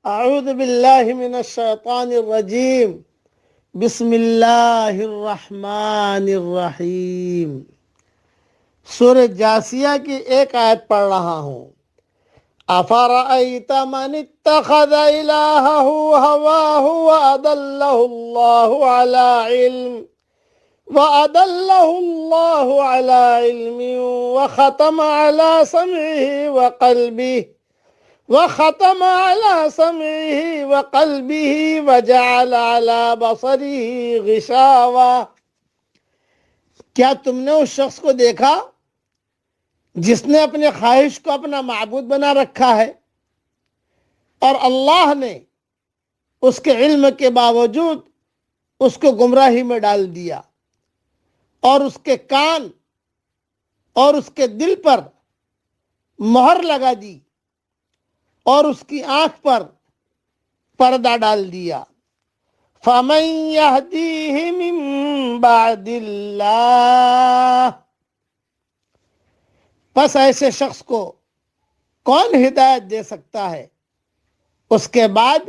اعوذ باللہ من الشیطان الرجیم بسم اللہ الرحمن الرحیم۔ سورہ جاسیہ کی ایک آیت پڑھ رہا ہوں۔ افرأیت من اتخذ الہہ ہواہ وأضلہ اللہ علی علم وختم على سمعه وقلبه وجعل على بصره غشاوة۔ کیا تم نے اس شخص کو دیکھا جس نے اپنے خواہش کو اپنا معبود بنا رکھا ہے، اور اللہ نے اس کے علم کے باوجود اس کو گمراہی میں ڈال دیا، اور اس کے کان اور اس کے دل پر مہر لگا دی، اور اس کی آنکھ پر پردہ ڈال دیا۔ فَمَن يَهْدِيهِ مِن بَعْدِ اللَّهِ، پس ایسے شخص کو کون ہدایت دے سکتا ہے اس کے بعد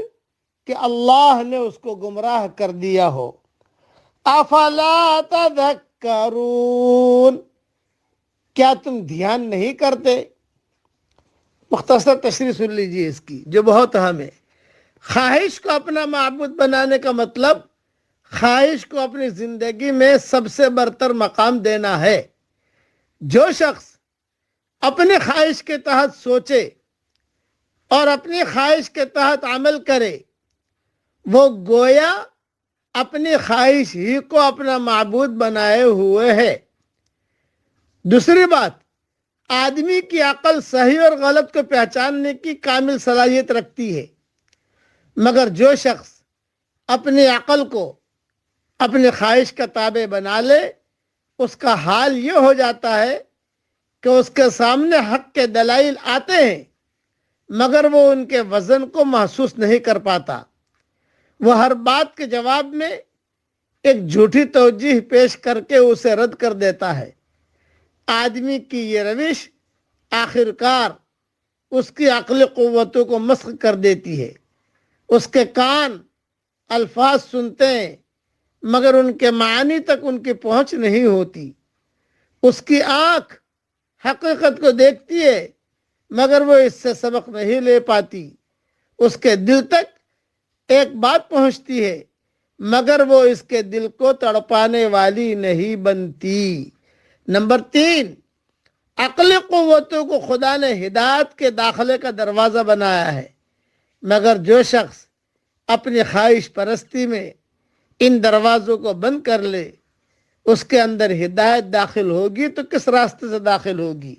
کہ اللہ نے اس کو گمراہ کر دیا ہو۔ افلا تذکرون، کیا تم دھیان نہیں کرتے؟ مختصر تشریح سن لیجیے اس کی، جو بہت اہم ہے۔ خواہش کو اپنا معبود بنانے کا مطلب خواہش کو اپنی زندگی میں سب سے برتر مقام دینا ہے۔ جو شخص اپنی خواہش کے تحت سوچے اور اپنی خواہش کے تحت عمل کرے، وہ گویا اپنی خواہش ہی کو اپنا معبود بنائے ہوئے ہے۔ دوسری بات، آدمی کی عقل صحیح اور غلط کو پہچاننے کی کامل صلاحیت رکھتی ہے، مگر جو شخص اپنی عقل کو اپنی خواہش کا تابع بنا لے، اس کا حال یہ ہو جاتا ہے کہ اس کے سامنے حق کے دلائل آتے ہیں، مگر وہ ان کے وزن کو محسوس نہیں کر پاتا۔ وہ ہر بات کے جواب میں ایک جھوٹی توجیہ پیش کر کے اسے رد کر دیتا ہے۔ آدمی کی یہ روش آخر کار اس کی عقلی قوتوں کو مسخ کر دیتی ہے۔ اس کے کان الفاظ سنتے ہیں، مگر ان کے معنی تک ان کی پہنچ نہیں ہوتی۔ اس کی آنکھ حقیقت کو دیکھتی ہے، مگر وہ اس سے سبق نہیں لے پاتی۔ اس کے دل تک ایک بات پہنچتی ہے، مگر وہ اس کے دل کو تڑپانے والی نہیں بنتی۔ نمبر 3، عقلی قوتوں کو خدا نے ہدایت کے داخلے کا دروازہ بنایا ہے، مگر جو شخص اپنی خواہش پرستی میں ان دروازوں کو بند کر لے، اس کے اندر ہدایت داخل ہوگی تو کس راستے سے داخل ہوگی؟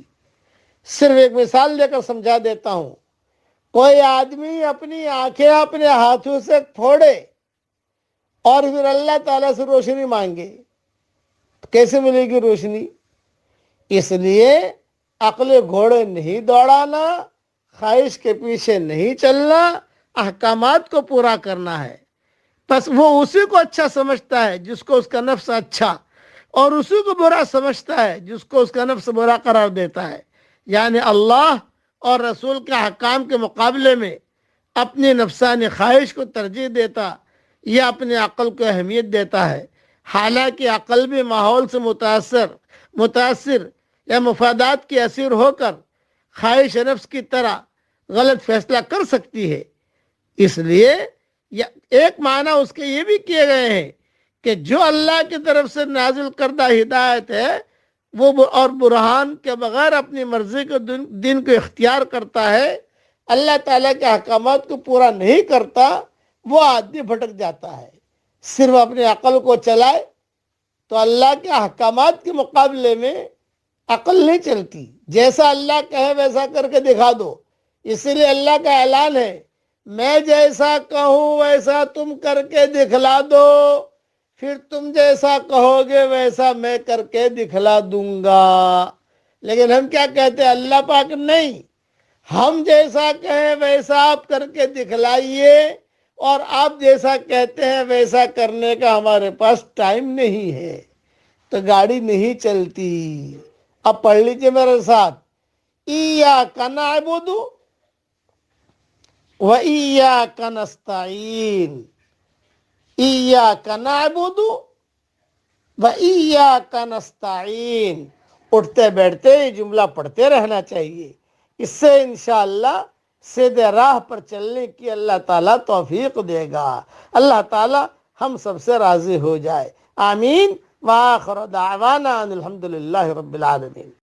صرف ایک مثال دے کر سمجھا دیتا ہوں۔ کوئی آدمی اپنی آنکھیں اپنے ہاتھوں سے پھوڑے اور پھر اللہ تعالیٰ سے روشنی مانگے، کیسے ملے گی روشنی؟ اس لیے عقل گھوڑے نہیں دوڑانا، خواہش کے پیچھے نہیں چلنا، احکامات کو پورا کرنا ہے۔ پس وہ اسی کو اچھا سمجھتا ہے جس کو اس کا نفس اچھا، اور اسی کو برا سمجھتا ہے جس کو اس کا نفس برا قرار دیتا ہے۔ یعنی اللہ اور رسول کے احکام کے مقابلے میں اپنی نفسانی خواہش کو ترجیح دیتا یا اپنی عقل کو اہمیت دیتا ہے، حالانکہ عقل بھی ماحول سے متاثر یا مفادات کی اسیر ہو کر خواہش نفس کی طرح غلط فیصلہ کر سکتی ہے۔ اس لیے ایک معنی اس کے یہ بھی کیے گئے ہیں کہ جو اللہ کی طرف سے نازل کردہ ہدایت ہے وہ اور برہان کے بغیر اپنی مرضی کے دین کو اختیار کرتا ہے، اللہ تعالیٰ کے احکامات کو پورا نہیں کرتا، وہ آدمی بھٹک جاتا ہے۔ صرف اپنی عقل کو چلائے تو اللہ کے احکامات کے مقابلے میں عقل نہیں چلتی۔ جیسا اللہ کہے ویسا کر کے دکھا دو۔ اسی لیے اللہ کا اعلان ہے، میں جیسا کہوں ویسا تم کر کے دکھلا دو، پھر تم جیسا کہو گے ویسا میں کر کے دکھلا دوں گا۔ لیکن ہم کیا کہتے ہیں؟ اللہ پاک نہیں، ہم جیسا کہیں ویسا آپ کر کے دکھلائیے، اور آپ جیسا کہتے ہیں ویسا کرنے کا ہمارے پاس ٹائم نہیں ہے، تو گاڑی نہیں چلتی۔ اب پڑھ لیجئے میرے ساتھ، ایاک نعبد وَإِيَّاكَ نَسْتَعِينُ، إِيَّاكَ نَعْبُدُ وَإِيَّاكَ نَسْتَعِينُ، اٹھتے بیٹھتے یہ جملہ پڑھتے رہنا چاہیے، اس سے انشاءاللہ سیدھے راہ پر چلنے کی اللہ تعالیٰ توفیق دے گا، اللہ تعالیٰ ہم سب سے راضی ہو جائے، آمین۔ وآخر دعوانا ان الحمد للہ رب العالمین۔